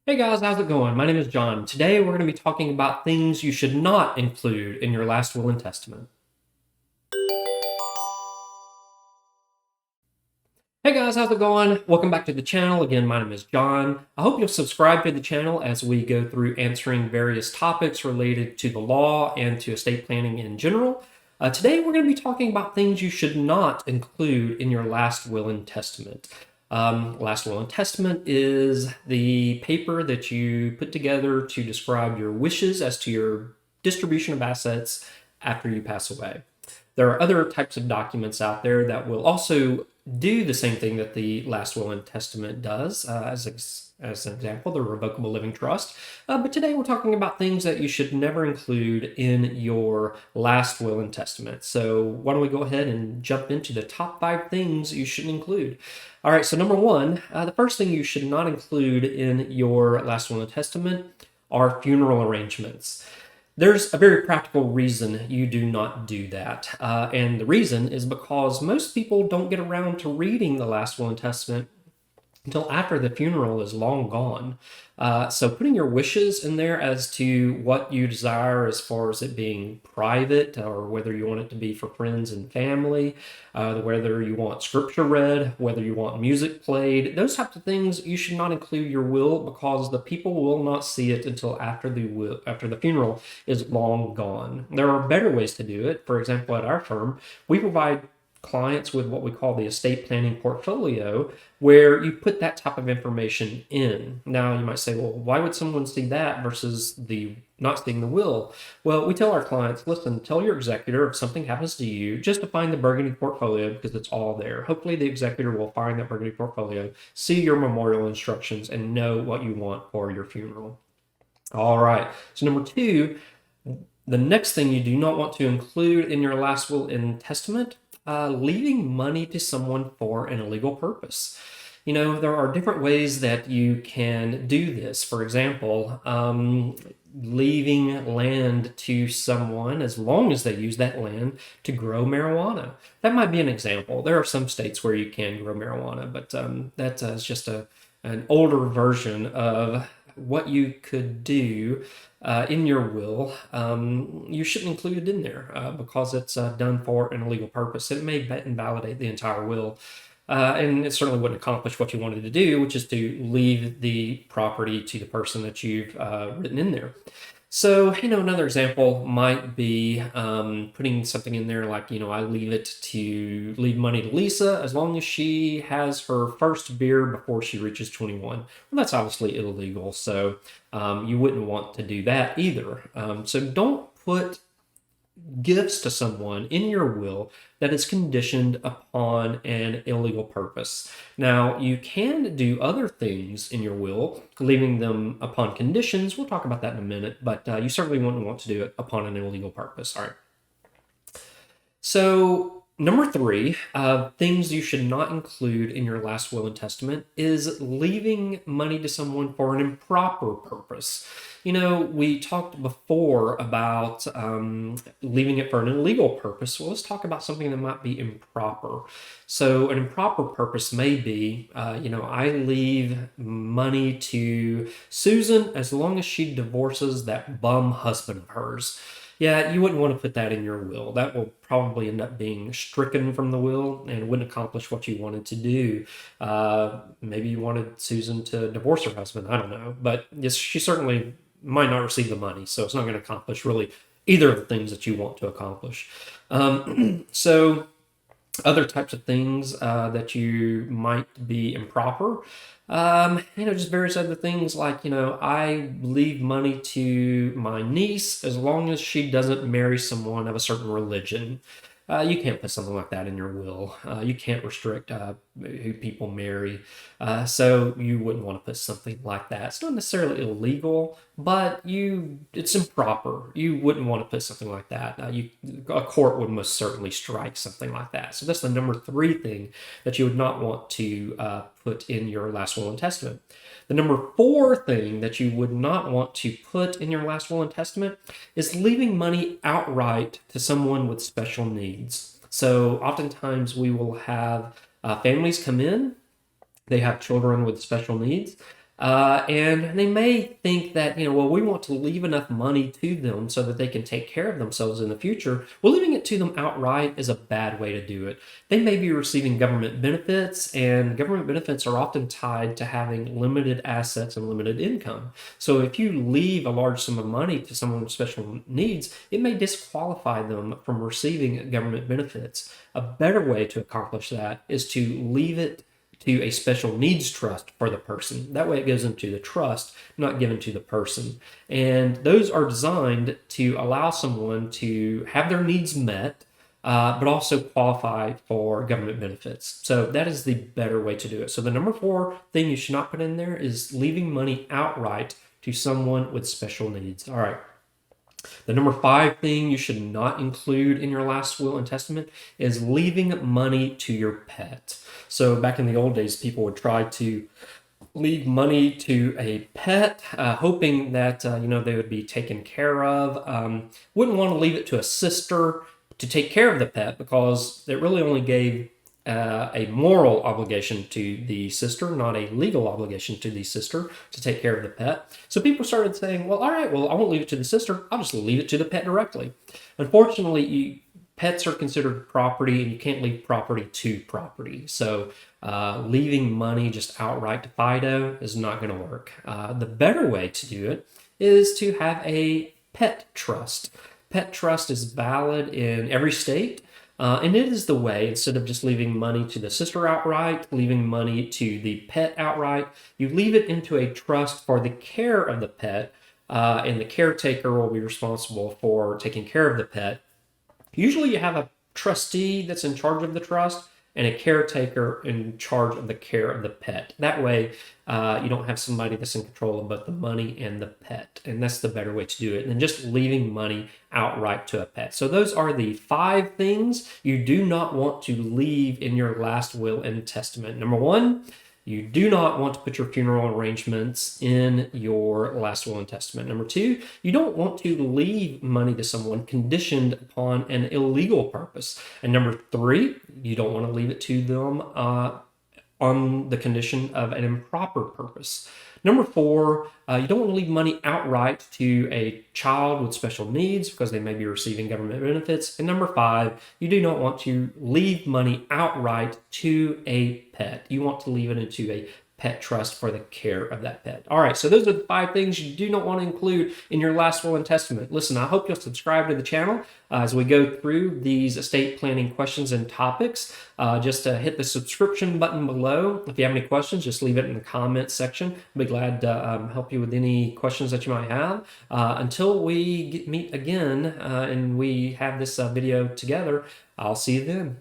Hey guys, how's it going? My name is John. Today we're going to be talking about things you should not include in your last will and testament. Hey guys, how's it going? Welcome back to the channel. Again, my name is John. I hope you'll subscribe to the channel as we go through answering various topics related to the law and to estate planning in general. Today we're going to be talking about things you should not include in your last will and testament. Last will and testament is the paper that you put together to describe your wishes as to your distribution of assets after you pass away. There are other types of documents out there that will also do the same thing that the last will and testament does. As an example, the revocable living trust. But today we're talking about things that you should never include in your last will and testament. So why don't we go ahead and jump into the top 5 things you should include. All right, so number 1, the first thing you should not include in your last will and testament are funeral arrangements. There's a very practical reason you do not do that. And the reason is because most people don't get around to reading the last will and testament until after the funeral is long gone. So putting your wishes in there as to what you desire as far as it being private or whether you want it to be for friends and family, whether you want scripture read, whether you want music played, those types of things you should not include your will because the people will not see it until after the funeral is long gone. There are better ways to do it. For example, at our firm, we provide clients with what we call the estate planning portfolio, where you put that type of information in. Now, you might say, well, why would someone see that versus the not seeing the will? Well, we tell our clients, listen, tell your executor if something happens to you, just to find the Burgundy portfolio because it's all there. Hopefully, the executor will find that Burgundy portfolio, see your memorial instructions, and know what you want for your funeral. All right. So, number 2, the next thing you do not want to include in your last will and testament, leaving money to someone for an illegal purpose. You know, there are different ways that you can do this. For example, leaving land to someone as long as they use that land to grow marijuana. That might be an example. There are some states where you can grow marijuana, but that is just an older version of what you could do in your will. You shouldn't include it in there because it's done for an illegal purpose. It may invalidate the entire will. And it certainly wouldn't accomplish what you wanted to do, which is to leave the property to the person that you've written in there. So, another example might be putting something in there like, I leave money to Lisa as long as she has her first beer before she reaches 21. Well, that's obviously illegal, so you wouldn't want to do that either. So don't put gifts to someone in your will that is conditioned upon an illegal purpose. Now, you can do other things in your will, leaving them upon conditions. We'll talk about that in a minute, but you certainly wouldn't want to do it upon an illegal purpose. All right. So, number 3, things you should not include in your last will and testament is leaving money to someone for an improper purpose. We talked before about leaving it for an illegal purpose. Well, let's talk about something that might be improper. So, an improper purpose may be, I leave money to Susan as long as she divorces that bum husband of hers. Yeah, you wouldn't want to put that in your will. That will probably end up being stricken from the will and wouldn't accomplish what you wanted to do. Maybe you wanted Susan to divorce her husband. I don't know. But yes, she certainly might not receive the money. So it's not going to accomplish really either of the things that you want to accomplish. So other types of things that you might be improper. Just various other things like, I leave money to my niece as long as she doesn't marry someone of a certain religion. You can't put something like that in your will. You can't restrict who people marry. So you wouldn't want to put something like that. It's not necessarily illegal, but it's improper. You wouldn't want to put something like that. A court would most certainly strike something like that. So that's the number 3 thing that you would not want to put in your last will and testament. The number 4 thing that you would not want to put in your last will and testament is leaving money outright to someone with special needs. So oftentimes we will have families come in, they have children with special needs. And they may think that, well, we want to leave enough money to them so that they can take care of themselves in the future. Well, leaving it to them outright is a bad way to do it. They may be receiving government benefits, and government benefits are often tied to having limited assets and limited income. So if you leave a large sum of money to someone with special needs, it may disqualify them from receiving government benefits. A better way to accomplish that is to leave it to a special needs trust for the person. That way it goes into the trust, not given to the person. And those are designed to allow someone to have their needs met, but also qualify for government benefits. So that is the better way to do it. So the number 4 thing you should not put in there is leaving money outright to someone with special needs. All right. The number 5 thing you should not include in your last will and testament is leaving money to your pet. So back in the old days, people would try to leave money to a pet, hoping that they would be taken care of. Wouldn't want to leave it to a sister to take care of the pet because it really only gave a moral obligation to the sister, not a legal obligation to the sister to take care of the pet. So people started saying, well, all right, well, I won't leave it to the sister. I'll just leave it to the pet directly. Unfortunately, pets are considered property, and you can't leave property to property. So leaving money just outright to Fido is not going to work. The better way to do it is to have a pet trust. Pet trust is valid in every state. And it is the way, instead of just leaving money to the sister outright, leaving money to the pet outright, you leave it into a trust for the care of the pet, and the caretaker will be responsible for taking care of the pet. Usually you have a trustee that's in charge of the trust and a caretaker in charge of the care of the pet. That way, you don't have somebody that's in control of both the money and the pet. And that's the better way to do it than just leaving money outright to a pet. So those are the 5 things you do not want to leave in your last will and testament. Number 1, you do not want to put your funeral arrangements in your last will and testament. Number 2, you don't want to leave money to someone conditioned upon an illegal purpose. And number 3, you don't want to leave it to them on the condition of an improper purpose. Number 4, you don't want to leave money outright to a child with special needs because they may be receiving government benefits. And number 5, you do not want to leave money outright to a pet. You want to leave it into a pet trust for the care of that pet. All right, so those are the 5 things you do not want to include in your last will and testament. Listen, I hope you'll subscribe to the channel as we go through these estate planning questions and topics. Just hit the subscription button below. If you have any questions, just leave it in the comments section. I'll be glad to help you with any questions that you might have. Until we meet again and we have this video together, I'll see you then.